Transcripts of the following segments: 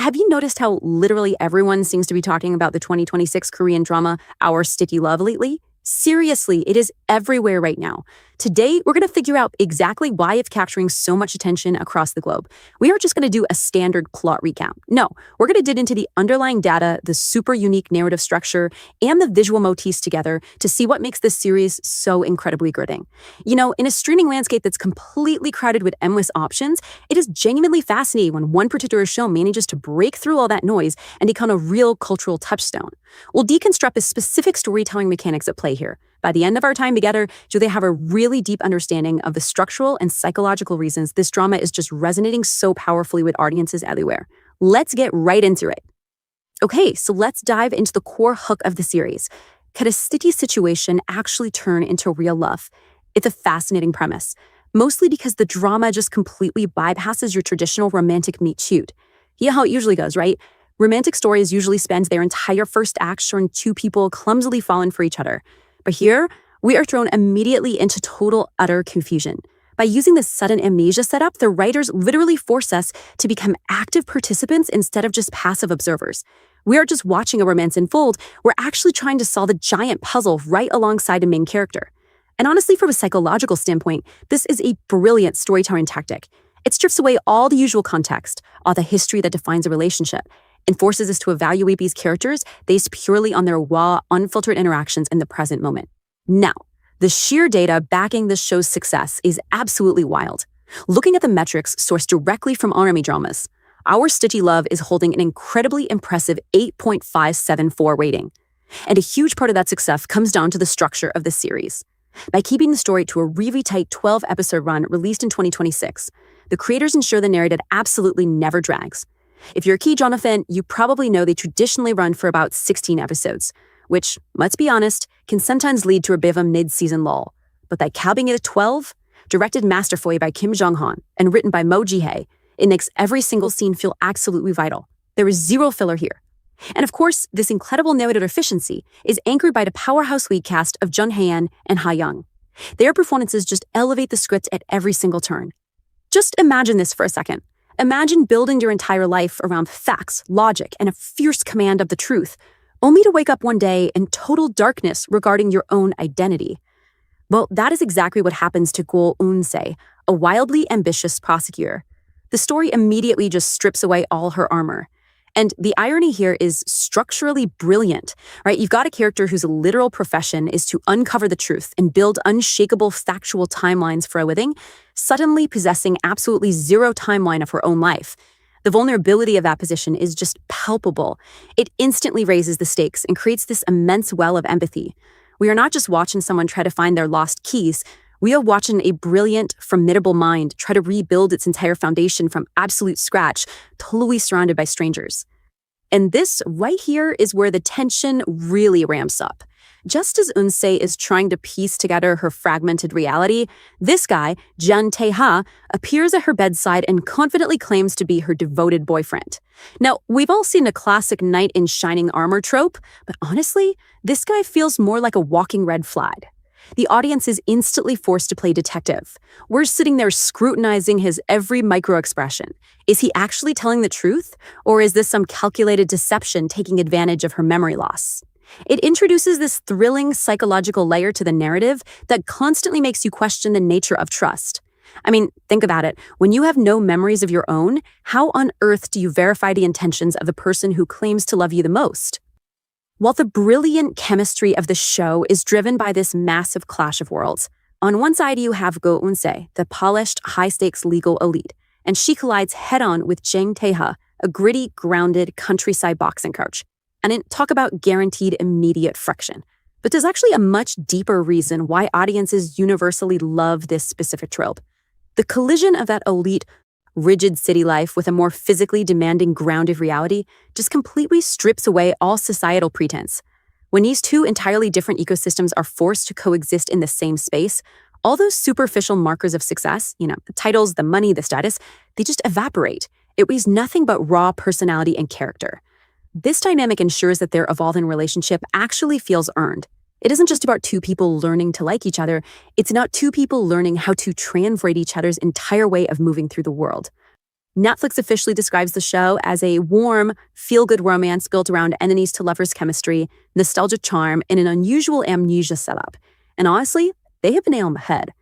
Have you noticed how literally everyone seems to be talking about the 2026 Korean drama Our Sticky Love lately? Seriously, it is everywhere right now. Today, we're going to figure out exactly why it's capturing so much attention across the globe. We aren't just going to do a standard plot recount. No, we're going to dig into the underlying data, the super unique narrative structure, and the visual motifs together to see what makes this series so incredibly gripping. You know, in a streaming landscape that's completely crowded with endless options, it is genuinely fascinating when one particular show manages to break through all that noise and become a real cultural touchstone. We'll deconstruct the specific storytelling mechanics at play here. By the end of our time together, Julia have a really deep understanding of the structural and psychological reasons this drama is just resonating so powerfully with audiences everywhere. Let's get right into it. Okay, so let's dive into the core hook of the series. Could a sticky situation actually turn into real love? It's a fascinating premise, mostly because the drama just completely bypasses your traditional romantic meet cute. You know how it usually goes, right? Romantic stories usually spend their entire first act showing two people clumsily falling for each other. But here, we are thrown immediately into total, utter confusion. By using this sudden amnesia setup, the writers literally force us to become active participants instead of just passive observers. We aren't just watching a romance unfold, we're actually trying to solve a giant puzzle right alongside a main character. And honestly, from a psychological standpoint, this is a brilliant storytelling tactic. It strips away all the usual context, all the history that defines a relationship, and forces us to evaluate these characters based purely on their raw, unfiltered interactions in the present moment. Now, the sheer data backing this show's success is absolutely wild. Looking at the metrics sourced directly from anime dramas, Our Sticky Love is holding an incredibly impressive 8.574 rating. And a huge part of that success comes down to the structure of the series. By keeping the story to a really tight 12-episode run released in 2026, the creators ensure the narrative absolutely never drags. If you're a key drama fan, you probably know they traditionally run for about 16 episodes, which, let's be honest, can sometimes lead to a bit of a mid-season lull. But by capping it at 12, directed masterfully by Kim Jung-han and written by Mo Ji-hae, it makes every single scene feel absolutely vital. There is zero filler here. And of course, this incredible narrative efficiency is anchored by the powerhouse lead cast of Hae-in and Jung. Their performances just elevate the script at every single turn. Just imagine this for a second. Imagine building your entire life around facts, logic, and a fierce command of the truth, only to wake up one day in total darkness regarding your own identity. Well, that is exactly what happens to Go Eun-se, a wildly ambitious prosecutor. The story immediately just strips away all her armor. And the irony here is structurally brilliant, right? You've got a character whose literal profession is to uncover the truth and build unshakable factual timelines for a living, suddenly possessing absolutely zero timeline of her own life. The vulnerability of that position is just palpable. It instantly raises the stakes and creates this immense well of empathy. We are not just watching someone try to find their lost keys, we are watching a brilliant, formidable mind try to rebuild its entire foundation from absolute scratch, totally surrounded by strangers. And this right here is where the tension really ramps up. Just as Eun-se is trying to piece together her fragmented reality, this guy, Jung-tae, appears at her bedside and confidently claims to be her devoted boyfriend. Now, we've all seen a classic knight in shining armor trope, but honestly, this guy feels more like a walking red flag. The audience is instantly forced to play detective. We're sitting there scrutinizing his every micro-expression. Is he actually telling the truth? Or is this some calculated deception taking advantage of her memory loss? It introduces this thrilling psychological layer to the narrative that constantly makes you question the nature of trust. I mean, think about it. When you have no memories of your own, how on earth do you verify the intentions of the person who claims to love you the most? While the brilliant chemistry of the show is driven by this massive clash of worlds, on one side you have Go Eun-se, the polished, high-stakes legal elite, and she collides head-on with Jung-tae, a gritty, grounded countryside boxing coach. And talk about guaranteed immediate friction. But there's actually a much deeper reason why audiences universally love this specific trope. The collision of that elite, rigid city life with a more physically demanding grounded reality just completely strips away all societal pretense. When these two entirely different ecosystems are forced to coexist in the same space, all those superficial markers of success, the titles, the money, the status, they just evaporate. It leaves nothing but raw personality and character. This dynamic ensures that their evolving relationship actually feels earned. It isn't just about two people learning to like each other, it's about two people learning how to translate each other's entire way of moving through the world. Netflix officially describes the show as a warm, feel-good romance built around enemies to lovers chemistry, nostalgic charm, and an unusual amnesia setup. And honestly, they hit the nail on the head.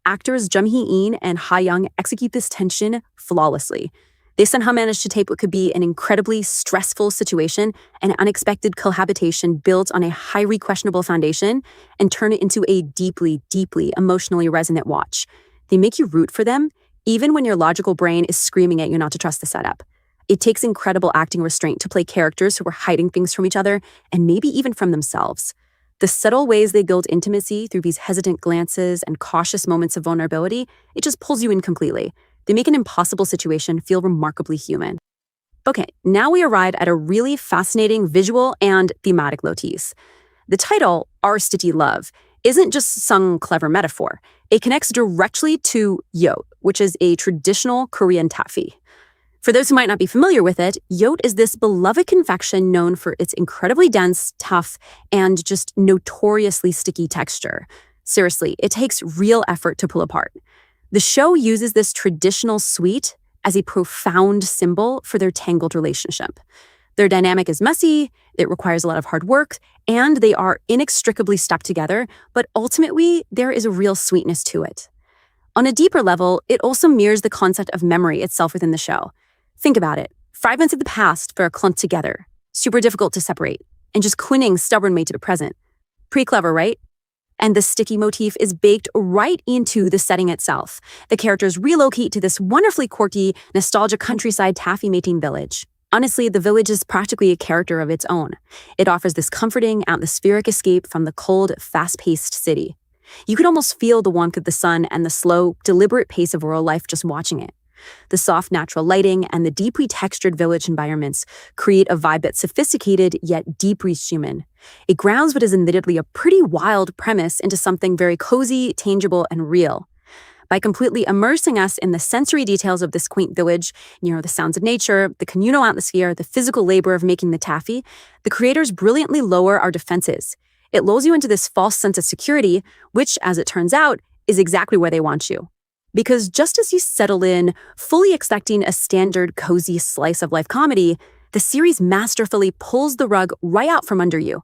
Actors Jung Hae-in and Hae-in execute this tension flawlessly. They somehow managed to take what could be an incredibly stressful situation, an unexpected cohabitation built on a highly questionable foundation, and turn it into a deeply, deeply emotionally resonant watch. They make you root for them, even when your logical brain is screaming at you not to trust the setup. It takes incredible acting restraint to play characters who are hiding things from each other and maybe even from themselves. The subtle ways they build intimacy through these hesitant glances and cautious moments of vulnerability, it just pulls you in completely. They make an impossible situation feel remarkably human. Okay, now we arrive at a really fascinating visual and thematic motif. The title, Our Sticky Love, isn't just some clever metaphor. It connects directly to yot, which is a traditional Korean taffy. For those who might not be familiar with it, yot is this beloved confection known for its incredibly dense, tough, and just notoriously sticky texture. Seriously, it takes real effort to pull apart. The show uses this traditional sweet as a profound symbol for their tangled relationship. Their dynamic is messy, it requires a lot of hard work, and they are inextricably stuck together, but ultimately, there is a real sweetness to it. On a deeper level, it also mirrors the concept of memory itself within the show. Think about it. Fragments of the past that are clumped together, super difficult to separate, and just clinging stubbornly to the present. Pretty clever, right? And the sticky motif is baked right into the setting itself. The characters relocate to this wonderfully quirky, nostalgic countryside taffy making village. Honestly, the village is practically a character of its own. It offers this comforting, atmospheric escape from the cold, fast-paced city. You could almost feel the warmth of the sun and the slow, deliberate pace of rural life just watching it. The soft, natural lighting and the deeply textured village environments create a vibe that's sophisticated yet deeply human. It grounds what is admittedly a pretty wild premise into something very cozy, tangible, and real. By completely immersing us in the sensory details of this quaint village, the sounds of nature, the communal atmosphere, the physical labor of making the taffy, the creators brilliantly lower our defenses. It lulls you into this false sense of security, which, as it turns out, is exactly where they want you. Because just as you settle in, fully expecting a standard, cozy slice of life comedy, the series masterfully pulls the rug right out from under you.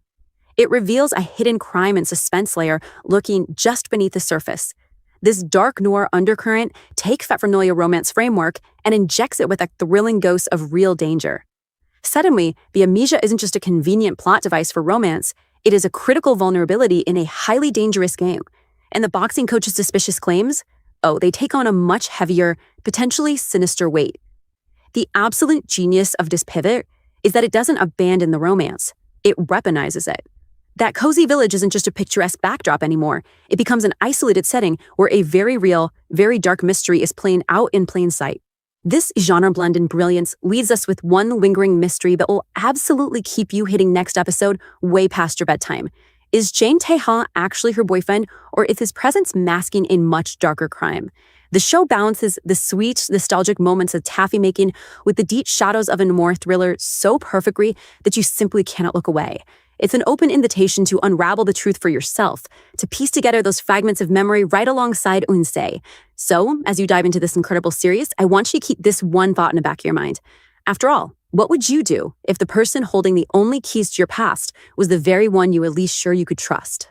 It reveals a hidden crime and suspense layer lurking just beneath the surface. This dark noir undercurrent takes that familiar romance framework and injects it with a thrilling dose of real danger. Suddenly, the amnesia isn't just a convenient plot device for romance, it is a critical vulnerability in a highly dangerous game. And the boxing coach's suspicious claims? Oh, they take on a much heavier, potentially sinister weight. The absolute genius of this pivot is that it doesn't abandon the romance, it weaponizes it. That cozy village isn't just a picturesque backdrop anymore. It becomes an isolated setting where a very real, very dark mystery is playing out in plain sight. This genre blend in brilliance leaves us with one lingering mystery that will absolutely keep you hitting next episode way past your bedtime. Is Jae Tae-ha actually her boyfriend, or is his presence masking a much darker crime? The show balances the sweet, nostalgic moments of taffy making with the deep shadows of a noir thriller so perfectly that you simply cannot look away. It's an open invitation to unravel the truth for yourself, to piece together those fragments of memory right alongside Eun-se. So, as you dive into this incredible series, I want you to keep this one thought in the back of your mind. After all, what would you do if the person holding the only keys to your past was the very one you were least sure you could trust?